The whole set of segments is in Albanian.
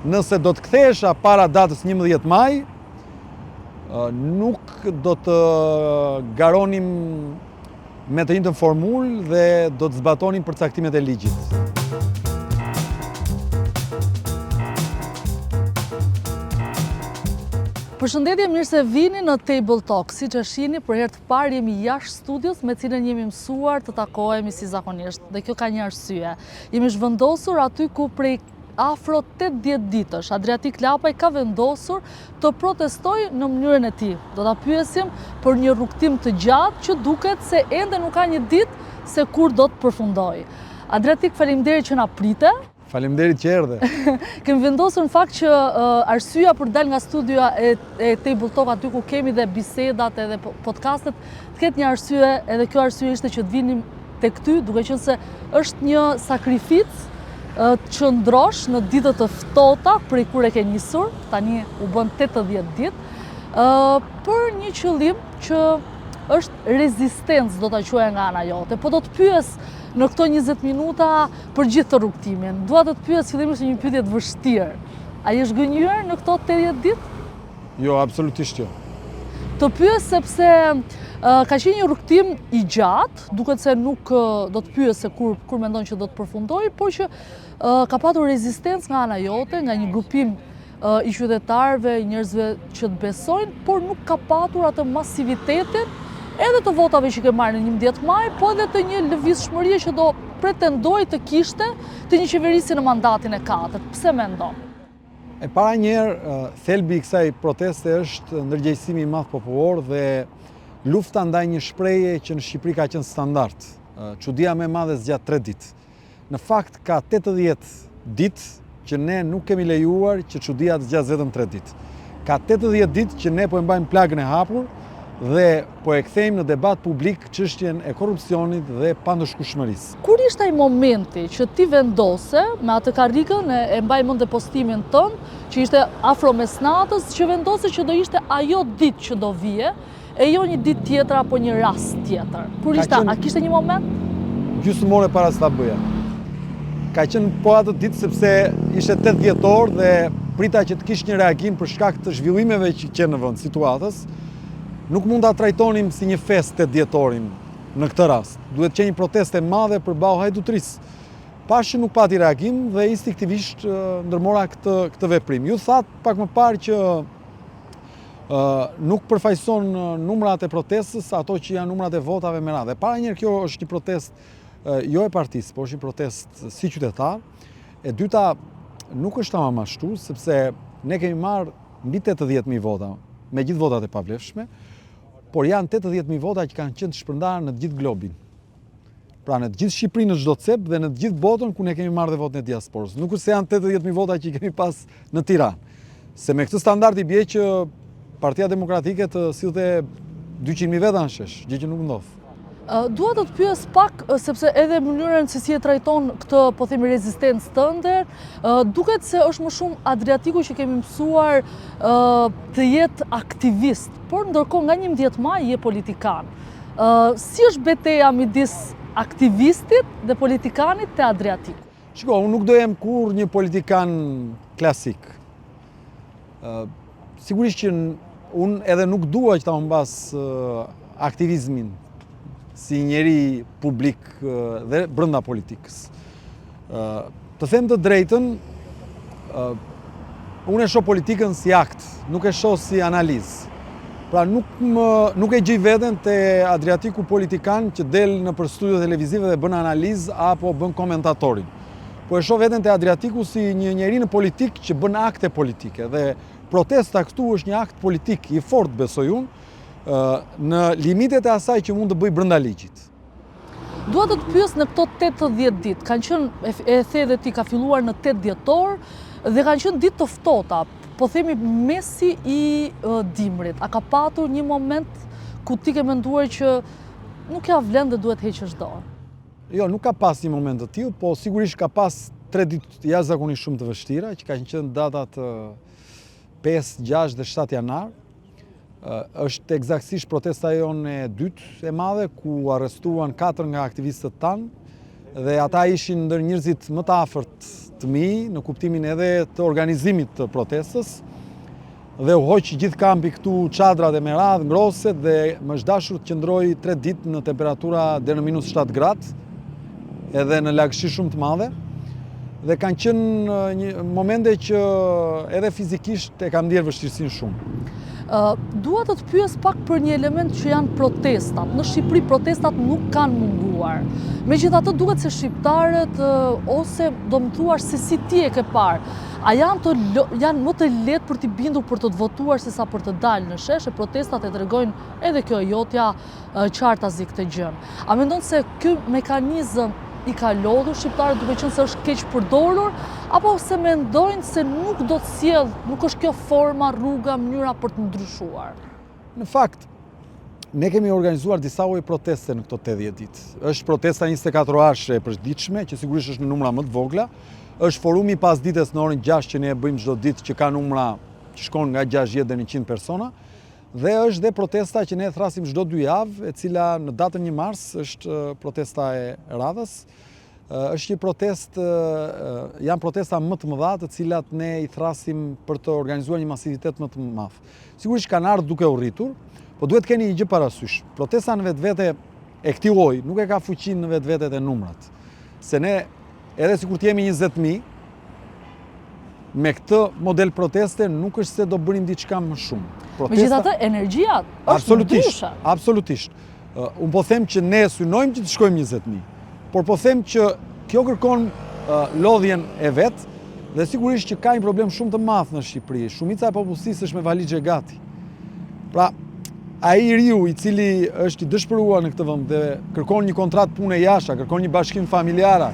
nëse do të kthehesha para datës 11 maj, nuk do të garonim me të njëjtën formulë dhe do të zbatonim përcaktimet e ligjit. Përshëndetje, mirë se vini në Table Talk. Siç e shihni, për herë të parë jemi jashtë studios me cilën jemi mësuar të takohemi si zakonisht. Dhe kjo ka një arsye. Jemi zhvendosur aty ku prej afro 80 ditësh Adriatik Lapaj ka vendosur të protestojë në mënyrën e tij. Do ta pyesim për një rrugtim të gjatë që duket se ende nuk ka një ditë se kur do të përfundojë. Adriatik, faleminderit që na prite. Faleminderit që erdhe. Kemi vendosur në fakt që arsyeja për dal nga studioja e Table Talk aty ku kemi dhe bisedat edhe podcastet, të ketë një arsye, edhe kjo arsye ishte që të vinim tek ty, duke qenë se është një sakrificë të qëndrosh në ditët të ftohta prej kur e ke nisur, tani u bën 80 ditë, për një qëllim që është rezistencë, do ta quaja nga ana jote. Po do të pyes në këto 20 minuta për gjithë të rrugtimin. Dua të pyes fillimisht një pyetje të vështirë. A je zgënjur në këto 80 ditë? Jo, absolutisht jo. Të pyes sepse ka qenë një rrugtim i gjatë, duket se nuk do të pyes se kur mendon që do të përfundojë, por që ka patur rezistencë nga ana jote, nga një grupim i qytetarëve, njerëzve që të besojnë, por nuk ka patur atë masivitetin edhe të votave që ke marrë në 11 maj, po edhe të një lëvizshmërie që do pretendoj të kishte të një qeverisi në mandatin e 4. Pse mendon? E para njerë, thelbi i kësaj proteste është ndërgjegjësimi i madh popullor dhe lufta ndaj një shprehje që në Shqipëri ka qenë standard. Çudia më e madhe zgjat 3 ditë. Në fakt ka 80 ditë që ne nuk kemi lejuar që çudia të zgjatë vetëm 3 ditë. Ka 80 ditë që ne po e mbajmë plagën e hapur dhe po e kthejmë në debat publik çështjen e korrupsionit dhe pandëshkueshmërisë. Kur ishte ai momenti që ti vendose me atë karrikën, e mbaj mend postimin tënd, që ishte afro mesnatës, që vendose që do ishte ajo ditë që do vije, e jo një ditë tjetër apo një rast tjetër. Kur ishte, a kishte një moment? Gjysmore para se ta bëja. Ka qenë po atë ditë sepse ishte 8 dhjetor dhe prita që të kishte një reagim për shkak të zhvillimeve që qenë në vend, situatës. Nuk mund ta trajtonim si një fest 8 dhjetorin në këtë rast. Duhet që një proteste e madhe përballë hajdutrisë. Pashë nuk pati reagim dhe instinktivisht ndërmora këtë veprim. Ju thatë pak më parë që nuk përfaqëson numrat e protestës ato që janë numrat e votave me radhë. Para njerë kjo është një protestë jo e partisë, por është një protestë si qytetar. E dyta, nuk është tamam ashtu, sepse ne kemi marrë mbi 80.000 vota, me gjithë votat e pavlefshme, por janë 80.000 vota që kanë qenë të shpërndarë në të gjithë globin. Pra në të gjithë Shqipërinë në çdo cep dhe në të gjithë botën ku ne kemi marrë dhe votën e diasporës. Nuk është se janë 80.000 vota që i kemi pas në Tiranë. Se me këtë standard i bie që Partia Demokratike të sillte 200.000 veta në shesh, gjë që nuk ndodh. Dua të pyes pak, sepse edhe mënyrën se si e trajton këtë, po themi, rezistencë tënde, duket se është më shumë Adriatiku që kemi mësuar të jetë aktivist, por ndërkohë nga 11 maj je politikan. Si është betejë midis aktivistit dhe politikanit te Adriatiku? Shiko, unë nuk do jem kur një politikan klasik. Sigurisht që unë edhe nuk dua që ta humbas aktivizmin si njeri publik dhe brenda politikës. Të them të drejtën, unë e shoh politikën si akt, nuk e shoh si analizë. Pra nuk e gjej veten te Adriatiku politikan që del nëpër studio televizive dhe bën analizë apo bën komentatorin. Po e shoh veten te Adriatiku si një njeri në politikë që bën akte politike dhe protesta këtu është një akt politik i fortë, besoj unë, në limitet e asaj që mund të bëj brenda ligjit. Dua të pyes në këto 80 ditë, kanë qenë, e the dhe ti, ka filluar në 8 dhjetor dhe kanë qenë ditë të ftohta, po themi mesi i dimrit. A ka patur një moment ku ti ke menduar që nuk ja vlen dhe duhet heqësh dorë? Jo, nuk ka pas një moment të tillë, po sigurisht ka pas 3 ditë jashtëzakonisht shumë të vështira, që kanë qenë datat 5, 6 dhe 7 janar. Është eksaktësisht protesta jonë e dytë e madhe, ku arrestuan 4 nga aktivistët tanë, dhe ata ishin ndër njerëzit më të afërt të mi në kuptimin edhe të organizimit të protestës dhe u hoq gjithë kampi këtu çadrat e meradh, ngroset dhe më është dashur të qëndroj 3 ditë në temperatura deri në -7 gradë, edhe në lagëshi shumë të madhe. Dhe kanë qenë momente që edhe fizikisht e kam ndjerë vështirësinë shumë. Dua të pyes pak për një element që janë protestat. Në Shqipëri protestat nuk kanë munguar. Megjithatë duket se shqiptarët ose do më thuash se si ti e ke parë, a janë më të lehtë për t'i bindur për të votuar sesa për të dalë në shesh, e protestat e tregojnë edhe kjo jotja qartazi këtë gjë. A mendon se ky mekanizëm i ka lodhur shqiptarët duke qenë se është keq përdorur, apo se mendojnë se nuk do të sjellë, nuk është kjo forma, rruga, mënyra për të ndryshuar? Në fakt, ne kemi organizuar disa lloje proteste në këto 80 ditë. Është protesta 24 orëshe e përditshme, që sigurisht është në numra më të vogla. Është forumi pas ditës në orën 6 që ne e bëjmë çdo ditë, që ka numra që shkon nga 60 deri në 100 persona. Dhe është dhe protesta që ne thrasim çdo 2 javë, e cila në datën 1 mars është protesta e radhës. Është një protestë, janë protesta më të mëdha, të cilat ne i thrasim për të organizuar një masivitet më të madh. Sigurisht kanë ardhur duke u rritur, po duhet keni një gjë parasysh. Protesta në vetvete e këtij lloji nuk e ka fuqinë në vetvetet e numrat. Se ne, edhe sikur të jemi 20.000, me këtë model proteste nuk është se do bënim diçka më shumë. Megjithatë, energjia është ndryshe. Absolutisht. Unë po them që ne synojmë që të shkojmë 20.000, por po them që kjo kërkon lodhjen e vet dhe sigurisht që ka një problem shumë të madh në Shqipëri. Shumica e popullsisë është me valixhe gati. Pra, ai riu i cili është i dëshpëruar në këtë vend dhe kërkon një kontratë pune jashtë, kërkon një bashkim familjar,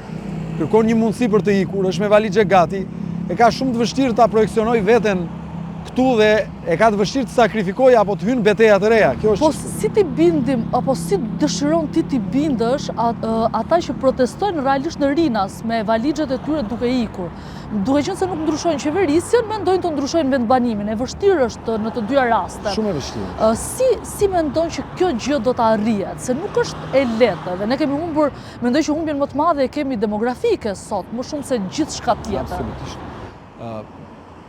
kërkon një mundësi për të ikur, është me valixhe gati, e ka shumë të vështirë ta projeksionoj veten këtu dhe e ka të vështirë të sakrifikoj apo të hynë beteja të reja. Po si ti bindim, apo si dëshiron ti t'i bindësh ata që protestojnë realisht në Rinas me valixhet e tyre duke ikur? Duke qenë se nuk ndryshojnë qeverisjen, mendojnë të ndryshojnë vendbanimin. E vështirë është në të dyja rastet. Shumë e vështirë. Si mendon që kjo gjë do ta arrihet? Se nuk është e lehtë dhe ne kemi humbur, mendoj që humbjen më të madhe e kemi demografike sot, më shumë se gjithçka tjetër. Absolutisht.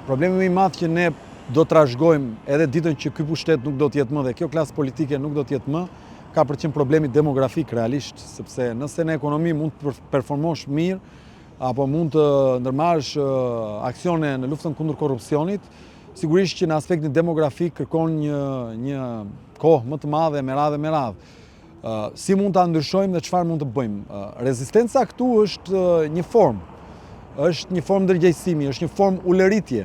Problemi më i madh që ne do të trashëgojmë edhe ditën që ky pushtet nuk do të jetë më dhe kjo klasë politike nuk do të jetë më, ka për qenë problemi demografik realisht, sepse nëse në ekonomi mund të performosh mirë, apo mund të ndërmarrësh aksione në luftën kundër korrupsionit, sigurisht që në aspektin demografik kërkon një kohë më të madhe me radhë. Si mund ta ndryshojmë dhe çfarë mund të bëjmë? Rezistenca këtu është një formë. Është një formë ndërgjegjësimi, është një formë ulëritje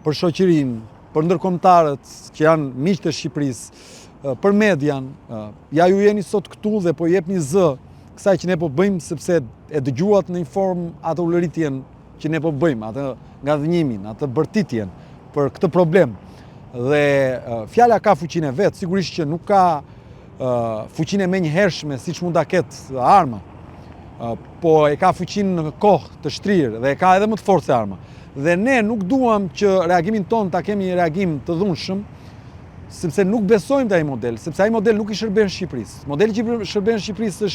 për shoqërinë, për ndërkombëtarët që janë miqtë e Shqipërisë, për median. Ja ju jeni sot këtu dhe po jepni zë kësaj që ne po bëjmë, sepse e dëgjuat në një formë atë ulëritjen që ne po bëjmë, atë ngadhënimin, atë bërtitjen për këtë problem. Dhe fjala ka fuqinë e vet, sigurisht që nuk ka fuqinë e menjëhershme siç mund ta ketë arma. Po e ka fuqinë në kohë të shtrirë dhe e ka edhe më të fortë se arma. Dhe ne nuk duam që reagimin ton ta kemi një reagim të dhunshëm, sepse nuk besojmë te ai model, sepse ai model nuk i shërben Shqipërisë. Modeli që i shërben Shqipërisë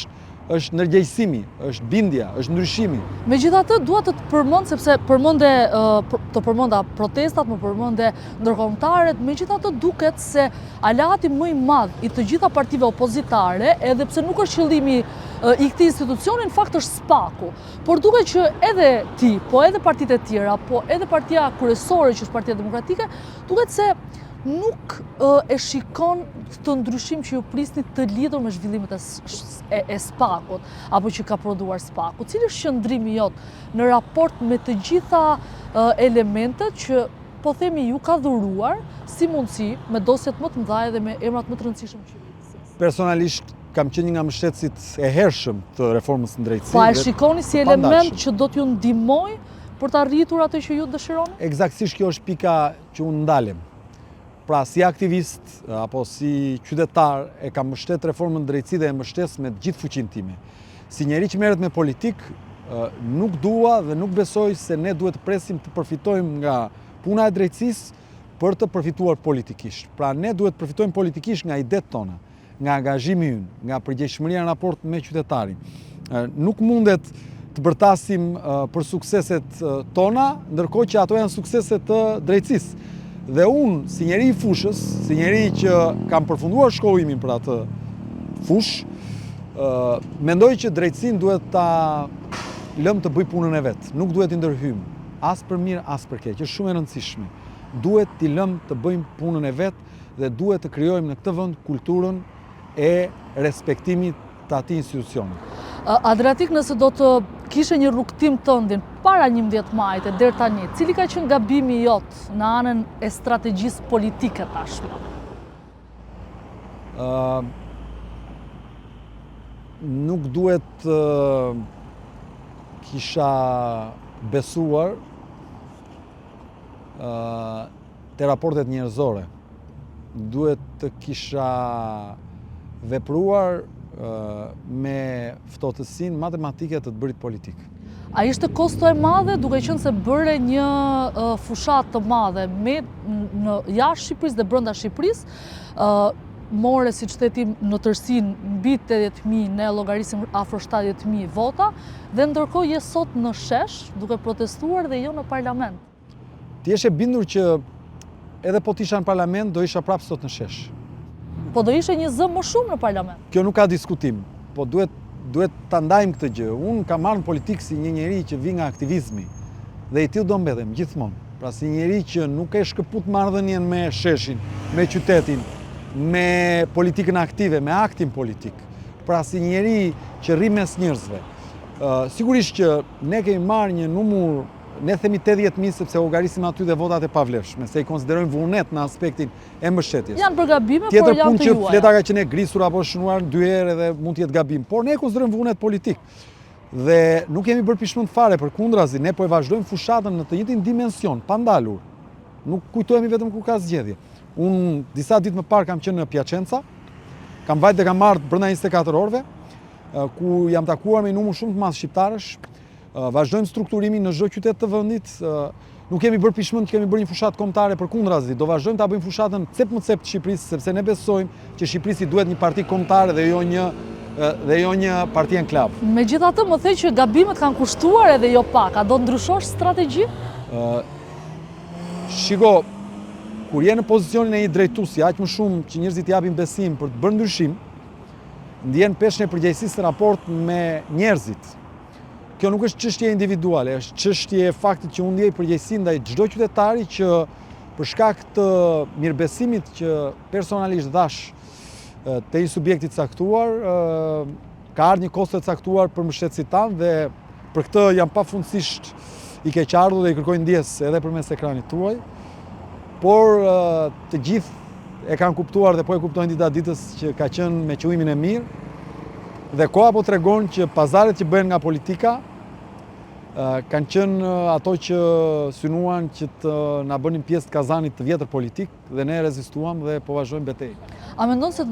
është ndërgjegjësimi, është bindja, është ndryshimi. Megjithatë, dua të përmend sepse të përmenda protestat, më përmende ndërkombëtarët, megjithatë duket se aleati më i madh i të gjitha partive opozitare, edhe pse nuk është qëllimi i këtij institucioni, në fakt është SPAK-u. Por duket që edhe ti, po edhe partitë e tjera, po edhe partia kryesore që është Partia Demokratike, duket se nuk e shikon këtë ndryshim që ju prisni të lidhur me zhvillimet e SPAK-ut, apo që ka prodhuar SPAK-u. Cili është qëndrimi jot në raport me të gjitha elementet që po themi ju ka dhuruar si mundësi me dosjet më të mëdha dhe me emrat më të rëndësishëm që qeverisë? Personalisht kam qenë një nga mbështetësit e hershëm të reformës në drejtësi. Pa e shikoni si element që do t'ju ndihmoj për të arritur atë që ju dëshironi? Eksaktësisht kjo është pika që unë ndalem. Pra, si aktivist apo si qytetar e kam mbështet reformën në drejtësi dhe e mbështes me gjithë fuqinë time. Si njeri që merret me politikë, nuk dua dhe nuk besoj se ne duhet të presim të përfitojmë nga puna e drejtësisë për të përfituar politikisht. Pra, ne duhet të përfitojmë politikisht nga idetë tona, nga angazhimi ynë, nga përgjegjësia në raport me qytetarin. Nuk mundet të bërtasim për sukseset tona, ndërkohë që ato janë sukseset të drejtësisë. Dhe unë, si njeri i fushës, si njeri që kam përfunduar shkollimin për atë fushë, mendoj që drejtësinë duhet ta lëm të bëj punën e vet, nuk duhet i ndërhyjmë as për mirë as për keq, është shumë e rëndësishme. Duhet t'i lëm të bëjmë punën e vet dhe duhet të krijojmë në këtë vend kulturën e respektimit të atij institucioni. Adriatik, nëse do të kishe një rrugtim tëndin para 11 majit e deri tani, cili ka qenë gabimi jot në anën e strategjisë politike tashmë? Nuk duhet kisha besuar te raportet njerëzore. Duhet të kisha vepruar me ftotësinë matematike të bërit politik. A ishte kosto e madhe duke qenë se bëre një fushat të madhe në jashtë Shqipërisë dhe brenda Shqipërisë, more si qëtetim në tërsin mbi 80.000, ne llogarisim afro 70.000 vota, dhe ndërkohë je sot në shesh duke protestuar dhe jo në parlament. Ti je bindur që edhe po t'isha në parlament, do isha prapë sot në shesh. Po do ishe një zë më shumë në parlament. Kjo nuk ka diskutim, po duhet ta ndajmë këtë gjë. Unë kam marrë në politikë si një njeri që vi nga aktivizmi dhe i tillë do mbethem gjithmonë. Pra si një njeri që nuk e shkëput marrëdhënien me sheshin, me qytetin, me politikën aktive, me aktin politik. Pra si një njeri që rri mes njerëzve. Sigurisht që ne kemi marrë një numër, ne themi 80.000 sepse llogarisim aty dhe votat e pavlefshme, se i konsiderojmë vullnet në aspektin e mbështetjes. Janë për gabime, por tjetër janë punë të që juaja. fleta ka qenë e grisur apo shënuar 2 herë dhe mund të jetë gabim, por ne e konsiderojmë vullnet politik. Dhe nuk kemi bërë pishmend fare, përkundrazi, ne po e vazhdojmë fushatën në të njëjtin dimension, pa ndalur. Nuk kujtohemi vetëm kur ka zgjedhje. Unë disa ditë më parë kam qenë në Piacenza, kam vajt dhe kam marrë brenda 24 orëve, ku jam takuar me një numër shumë të madh shqiptarësh. Vazhdojmë strukturimin në çdo qytet të vendit. Nuk kemi bërë pishmend që kemi bërë një fushatë kombëtare, përkundrazi, do vazhdojmë ta bëjmë fushatën cep më cep të Shqipërisë, sepse ne besojmë që Shqipërisi duhet një parti kombëtare dhe jo një parti enklav. Megjithatë, më the që gabimet kanë kushtuar edhe jo pak. A do ndryshosh strategji? Shiko, kur je në pozicionin e një drejtuesi, aq më shumë që njerëzit japin besim për të bërë ndryshim, ndjen peshën e përgjegjësisë në raport me njerëzit. Kjo nuk është çështje individuale, është çështje e faktit që unë ndjej përgjegjësi ndaj çdo qytetari që për shkak të mirëbesimit që personalisht dhash te një subjekti të caktuar, ka ardhur një kosto e caktuar për mbështetësit tanë dhe për këtë jam pafundësisht i keqardhur dhe i kërkoj ndjes edhe përmes ekranit tuaj. Por të gjithë e kanë kuptuar dhe po e kuptojnë dita ditës që ka qenë me qëllimin e mirë. Dhe koha po tregon që pazaret që bëhen nga politika kanë qenë ato që synuan që të na bënin pjesë të kazanit të vjetër politik dhe ne rezistuam dhe po vazhdojmë betejë. A mendon se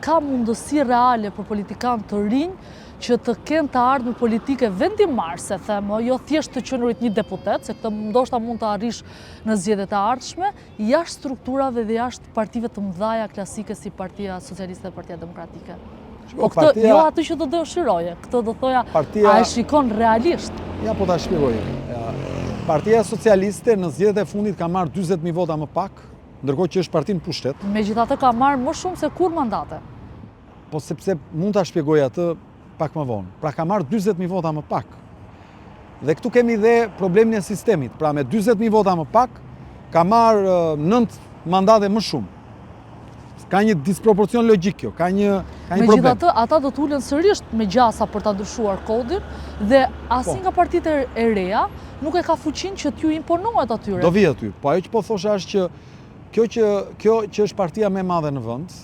ka mundësi reale për politikanë të rinj që të kenë të ardhmë politike vendimarrëse, them, jo thjesht të qenurit një deputet, se këtë ndoshta mund të arrish në zgjedhjet e ardhshme, jashtë strukturave dhe jashtë partive të mëdha klasike si Partia Socialiste dhe Partia Demokratike? Po këtë, jo atë që do dëshiroje, këtë do thoja, a e shikon realisht? Ja, po ta shpjegoj. Partia Socialiste në zgjedhjet e fundit ka marrë 40.000 vota më pak, ndërkohë që është parti në pushtet. Megjithatë ka marrë më shumë se kur mandate. Po sepse mund ta shpjegoj atë pak më vonë. Pra ka marrë 40.000 vota më pak. Dhe këtu kemi dhe problemin e sistemit. Pra me 40.000 vota më pak, ka marrë 9 mandate më shumë. Ka një disproporcion logjik kjo, ka një problem. Megjithatë, ata do t'ulen sërish me gjasa për ta ndryshuar kodin dhe asnjë nga partitë e reja nuk e ka fuqinë që t'ju imponohet atyre. Do vi aty. Po ajo që po thosha është që kjo që është partia më e madhe në vend,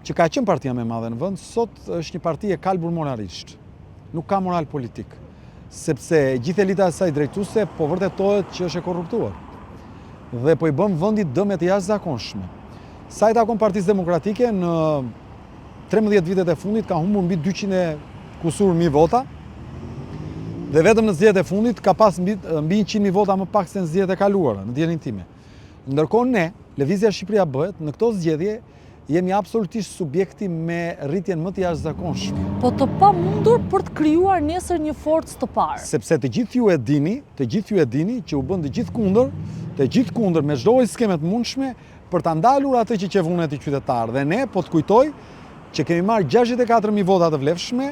që ka qenë partia më e madhe në vend, sot është një parti e kalbur moralisht. Nuk ka moral politik, sepse gjithë elita e saj drejtuese po vërtetohet që është e korruptuar. Dhe po i bën vendit dëme të jashtëzakonshme. Sa i takon Partisë Demokratike, në 13 vitet e fundit ka humbur mbi 200 kusur mijë vota, dhe vetëm në zgjedhjet e fundit ka pas mbi 100.000 vota më pak se në zgjedhjet e kaluara, në dijenin time. Ndërkohë ne, Lëvizja Shqipëria Bëhet, në këto zgjedhje jemi absolutisht subjekti me rritjen më të jashtëzakonshme. Po të pamundur për të krijuar nesër një forcë të parë. Sepse të gjithë ju e dini që u bën të gjithë kundër me çdo lloj skeme të mundshme për ta ndalur atë që qevunet i qytetarë. Dhe ne, po të kujtoj, që kemi marrë 64.000 vota të vlefshme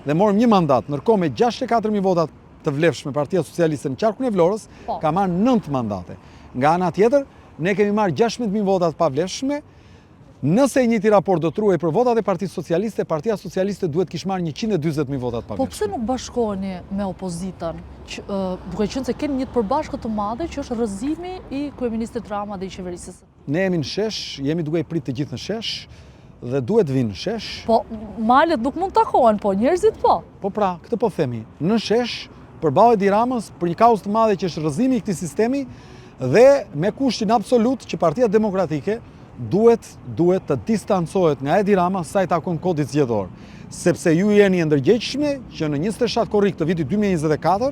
dhe morëm një mandat, ndërkohë me 64.000 vota të vlefshme Partia Socialiste në qarkun e Vlorës ka marrë 9 mandate. Nga ana tjetër, ne kemi marrë 16.000 vota të pavlefshme. Nëse i njëjti raport do truhej për votat e Partisë Socialiste, Partia Socialiste duhet kishte marrë 140.000 vota të pavlefshme. Po pse nuk bashkoheni me opozitën, duke qenë se keni një të përbashkët të madhe që është rrëzimi i kryeministit Rama dhe i qeverisë? Ne jemi në shesh, jemi duke i prit të gjithë në shesh dhe duhet vinë në shesh. Po malet nuk mund takohen, po njerëzit po. Po pra, këtë po themi, në shesh përballë Edi Ramës për një kauzë të madhe që është rrëzimi i këtij sistemi dhe me kushtin absolut që Partia Demokratike duhet të distancohet nga Edi Rama sa i takon kodit zgjedhor. Sepse ju jeni e ndërgjegjshme që në 27 korrik të vitit 2024,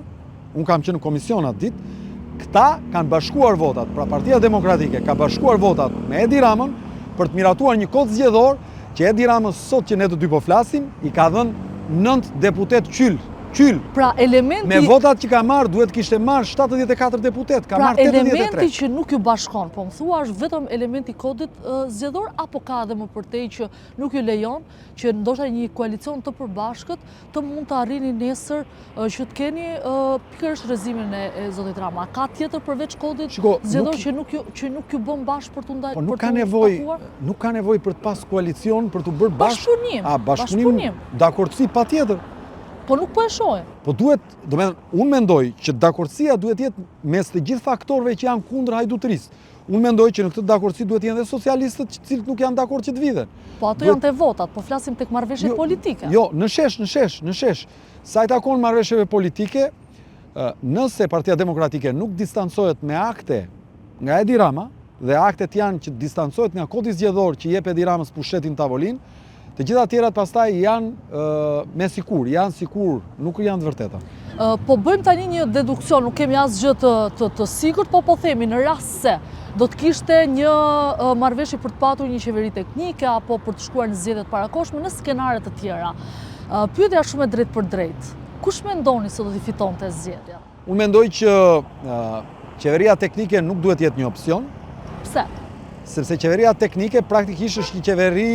unë kam qenë në komision atë ditë, këta kanë bashkuar votat, pra Partia Demokratike ka bashkuar votat me Edi Ramën për të miratuar një kod zgjedhor që Edi Ramës sot që ne të dy po flasim, i ka dhënë 9 deputet qyll. Pra elementi... Me votat që ka marrë, duhet kishte marrë 74 deputet, ka marrë 83. Pra elementi që nuk ju bashkon, po më thua është vetëm elementi kodit zgjedhor, apo ka dhe më përtej që nuk ju lejon që ndoshta një koalicion të përbashkët të mund të arrini nesër që të keni pikërisht rrezimin e zotit Rama. Ka tjetër përveç kodit zgjedhor që nuk ju bën bashkë për të ndajë? Po nuk ka nevojë për të pas koalicion, për të bërë bashkë. Bashkëpunim. Dakordsi patjetër. Po nuk po e shohim. Po duhet, unë mendoj që dakordësia duhet jetë mes të gjithë faktorëve që janë kundër hajdutërisë. Unë mendoj që në këtë dakordësi duhet jenë dhe socialistët që cilët nuk janë dakord që të vidhen. Po ato janë te votat, po flasim tek marrëveshjet politike. Jo, në shesh. Sa i takon marrëveshjeve politike, nëse Partia Demokratike nuk distancohet me akte nga Edi Rama, dhe aktet janë që distancohet nga kodi zgjedhor që jep Edi Ramës pushtetin tavolinë, të gjitha tjerat pastaj janë me sikur, nuk janë të vërteta. Po bëjmë tani një dedukcion, nuk kemi asgjë të sigurt, po themi në rast se do të kishte një marrëveshje për të patur një qeveri teknike apo për të shkuar në zgjedhjet parakoshme në skenare të tjera. Pyetja shumë e drejtë për drejtë. Kush mendoni se do t'i fitonte zgjedhja? Unë mendoj që qeveria teknike nuk duhet jetë një opsion. Pse? Sepse qeveria teknike praktikisht është një qeveri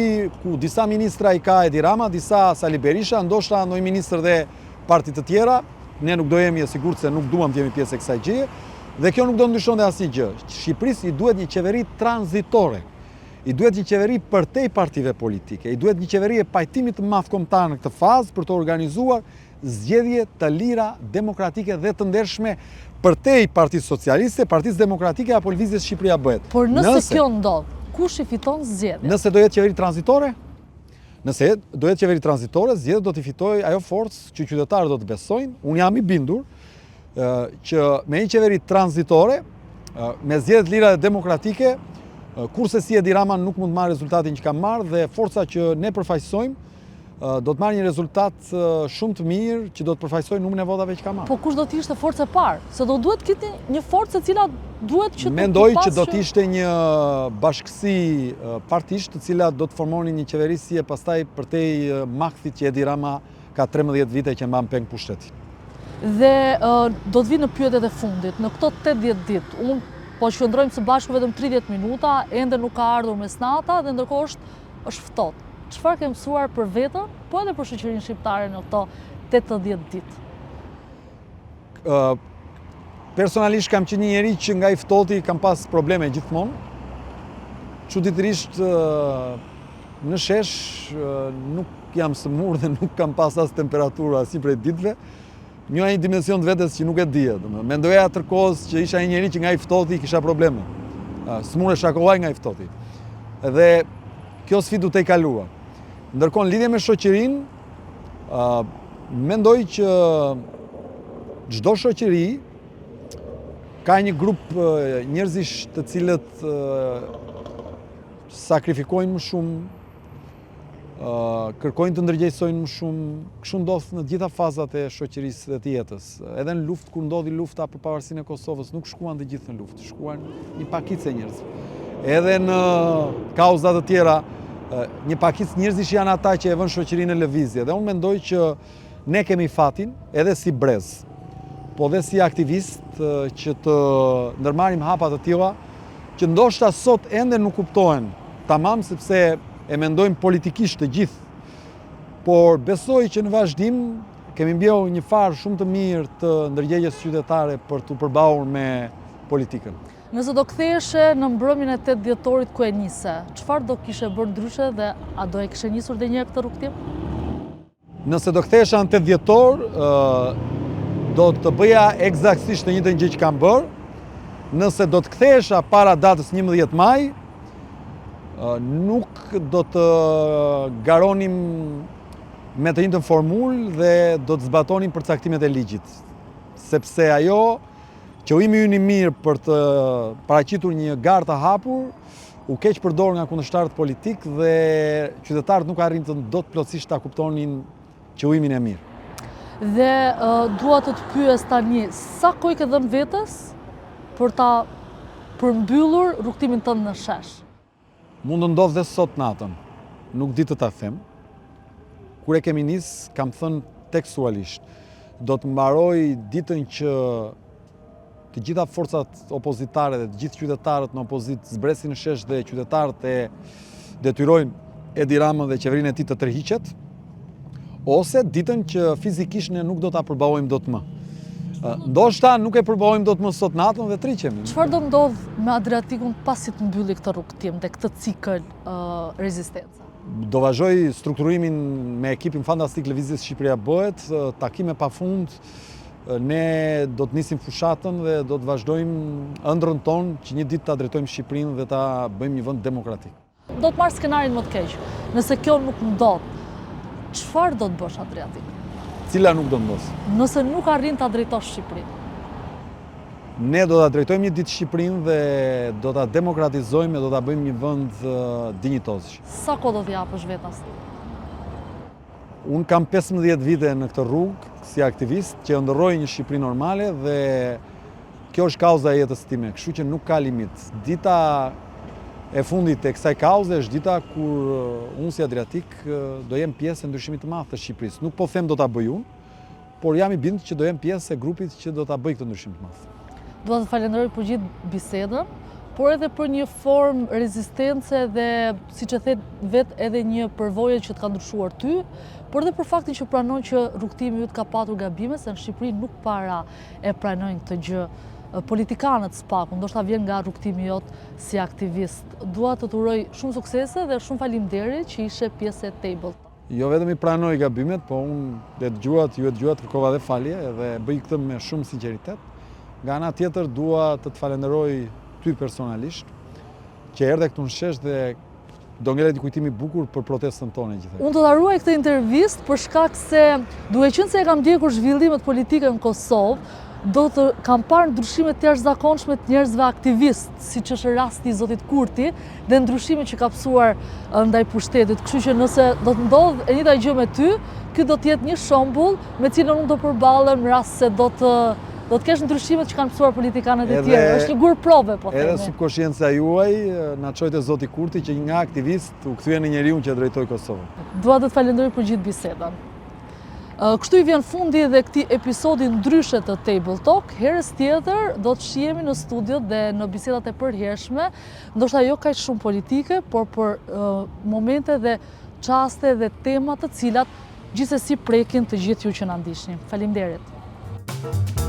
ku disa ministra i ka Edi Rama, disa Sali Berisha, ndoshta ndonjë ministër dhe partit të tjera. Ne nuk do jemi e sigurt se nuk duam të jemi pjesë e kësaj gjëje, dhe kjo nuk do ndryshonte asnjë gjë. Shqipërisë i duhet një qeveri tranzitore. I duhet një qeveri përtej partive politike, i duhet një qeveri e pajtimit të madh kombëtar në këtë fazë për të organizuar zgjedhje të lira, demokratike dhe të ndershme përtej Partisë Socialiste, Partisë Demokratike apo Lëvizjes Shqipëria Bëhet. Por nëse kjo ndodh, kush i fiton zgjedhjen? Nëse do jetë qeveri tranzitore? Nëse do jetë qeveri tranzitore, zgjedhjet do t'i fitojë ajo forcë që qytetarët do të besojnë. Unë jam i bindur që me një qeveri tranzitore, me zgjedhje të lira dhe demokratike, kurse si Edi Rama nuk mund të marrë rezultatin që ka marrë, dhe forca që ne përfaqësojmë do të marrë një rezultat shumë të mirë që do të përfaqësojë numrin e votave që ka marrë. Po kush do të ishte forca e parë? Se do duhet kiti një forcë e cila duhet që të mendoj që do të ishte një bashkësi partish të cilat do të formonin një qeverisi e pastaj përtej makthit që Edi Rama ka 13 vite që mban peng pushtetin. Dhe do të vi në pyetjet e fundit, në këto 80 ditë, unë po qëndrojmë së bashku vetëm 30 minuta, ende nuk ka ardhur mesnata dhe ndërkohë është ftohtë. Çfarë ke mësuar për veten, po edhe për shoqërinë shqiptare në këto 80 ditë? Personalisht kam qenë një njerëz që nga i ftohti kam pas probleme gjithmonë. Çuditërisht në shesh nuk jam smur dhe nuk kam pas as temperaturë as i prej ditëve. Njoha një dimension të vetes që nuk e dija. Mendoja tërkohës që isha një njerëz që nga i ftohti kisha probleme. Smuresha kollaj nga i ftohti. Edhe kjo sfidë du të i kaluar. Ndërkohë, në lidhje me shoqërinë, mendoj që çdo shoqëri ka një grup njerëzish të cilët sakrifikojnë më shumë, kërkojnë të ndërgjegjësojnë më shumë. Kështu ndodh në të gjitha fazat e shoqërisë dhe të jetës. Edhe në luftë, kur ndodhi lufta për pavarësinë e Kosovës, nuk shkuan të gjithë në luftë, shkuan një pakicë njerëz. edhe në kauzat të tjera, një pakicë njerëzish janë ata që e vënë shoqërinë në lëvizje. Dhe unë mendoj që ne kemi fatin, edhe si brez, po dhe si aktivist, që të ndërmarrim hapa të tilla, që ndoshta sot ende nuk kuptohen tamam sepse e mendojmë politikisht të gjithë. Por besoj që në vazhdim kemi mbjellur një farë shumë të mirë të ndërgjegjës qytetare për të përballur me politikën. Nëse do ktheheshe në mbrëmjen e 8 dhjetorit ku e nise, çfarë do kishe bërë ndryshe dhe a do e kishe nisur edhe një herë këtë rrugtim? Nëse do kthehesha në 8 dhjetor, do të bëja eksaktësisht të njëjtën gjë që kam bërë. Nëse do të kthehesha para datës 11 maj, nuk do të garonim me të njëjtën formulë dhe do të zbatonim përcaktimet e ligjit. Sepse ajo qëllimi ynë i mirë për të paraqitur një garë të hapur, u keq përdor nga kundërshtarët politik dhe qytetarët nuk arritën dot plotësisht ta kuptonin qëllimin e mirë. Dhe dua të pyes tani, sa kohë ke dhënë vetes për ta përmbyllur rrugtimin tënd në shesh? Mund të ndodh dhe sot natën, nuk di të ta them. Kur e kemi nis, kam thënë tekstualisht, do të mbaroj ditën që të gjitha forcat opozitare dhe të gjithë qytetarët në opozit zbresin në shesh dhe qytetarët e detyrojnë Edi Ramën dhe qeverinë e tij të tërhiqet, ose ditën që fizikisht ne nuk do ta përballojmë dot më. Ndoshta nuk e përballojmë dot më sot natën dhe triqemi. Çfarë do ndodh me Adriatikun pasi të mbylli këtë rrugtim dhe këtë cikël rezistence? Do vazhdoj strukturimin me ekipin fantastik Lëvizjes Shqipëria Bëhet, takime pafund. Ne do të nisim fushatën dhe do të vazhdojmë ëndrrën tonë që një ditë ta drejtojmë Shqipërinë dhe ta bëjmë një vend demokratik. Do të marr skenarin më të keq. Nëse kjo nuk ndodh, çfarë do të bësh Adriatik? Cila nuk do ndodh? Nëse nuk arrin ta drejtosh Shqipërinë. Ne do ta drejtojmë një ditë Shqipërinë dhe do ta demokratizojmë dhe do ta bëjmë një vend dinjitoz. Sa kohë do t'i japësh vetas? Unë kam 15 vite në këtë rrugë si aktivist që ndërroj një Shqipëri normale dhe kjo është kauza e jetës time, kështu që nuk ka limit. Dita e fundit e kësaj kauze është dita kur unë si Adriatik do jem pjesë e ndryshimit të madh të Shqipërisë. Nuk po them do ta bëj unë, por jam i bindur që do jem pjesë e grupit që do ta bëj këtë ndryshim të madh. Dua të falenderoj për gjithë bisedën, por edhe për një formë rezistence dhe, siç e the vetë, edhe një përvojë që të ka ndryshuar ty, por edhe për faktin që pranon që rrugtimi yt ka patur gabime, se në Shqipëri nuk para e pranojnë këtë gjë. Politikanët s'paku, ndoshta vjen nga rrugtimi jot si aktivist. Dua të të uroj shumë suksese dhe shumë faleminderit që ishe pjesë e Table. Jo vetëm i pranoj gabimet, po unë ju e dëgjuat, kërkova dhe falje dhe bëj këtë me shumë sinqeritet. Nga ana tjetër dua të të falenderoj ty personalisht, që erdhe këtu në shesh dhe do ngelet një kujtim i bukur për protestën tonë gjithë. Unë do ta ruaj këtë intervistë për shkak se, duke qenë se e kam ndjekur zhvillimet politike në Kosovë, do të kam parë ndryshime të jashtëzakonshme të njerëzve aktivistë, siç është rasti i zotit Kurti, dhe ndryshimet që ka pasur ndaj pushtetit. Kështu që nëse do të ndodh e njëjta gjë me ty, ky do të jetë një shembull me cilën unë do përballem në rast se do të kesh ndryshimet që kanë pasur politikanët e tjerë. Është një gur prove, po themi. Edhe subkonsciencia juaj na çoi te zoti Kurti që nga aktivist u kthye në njeriu që drejtoi Kosovën. Dua të të falenderoj për gjithë bisedën. Kështu i vjen fundi edhe këtij episodi ndryshe të Table Talk. Herës tjetër do të shihemi në studio dhe në bisedat e përhershme, ndoshta jo kaq shumë politike, por për momente dhe çaste dhe tema të cilat gjithsesi prekin të gjithë ju që na ndiqni. Faleminderit.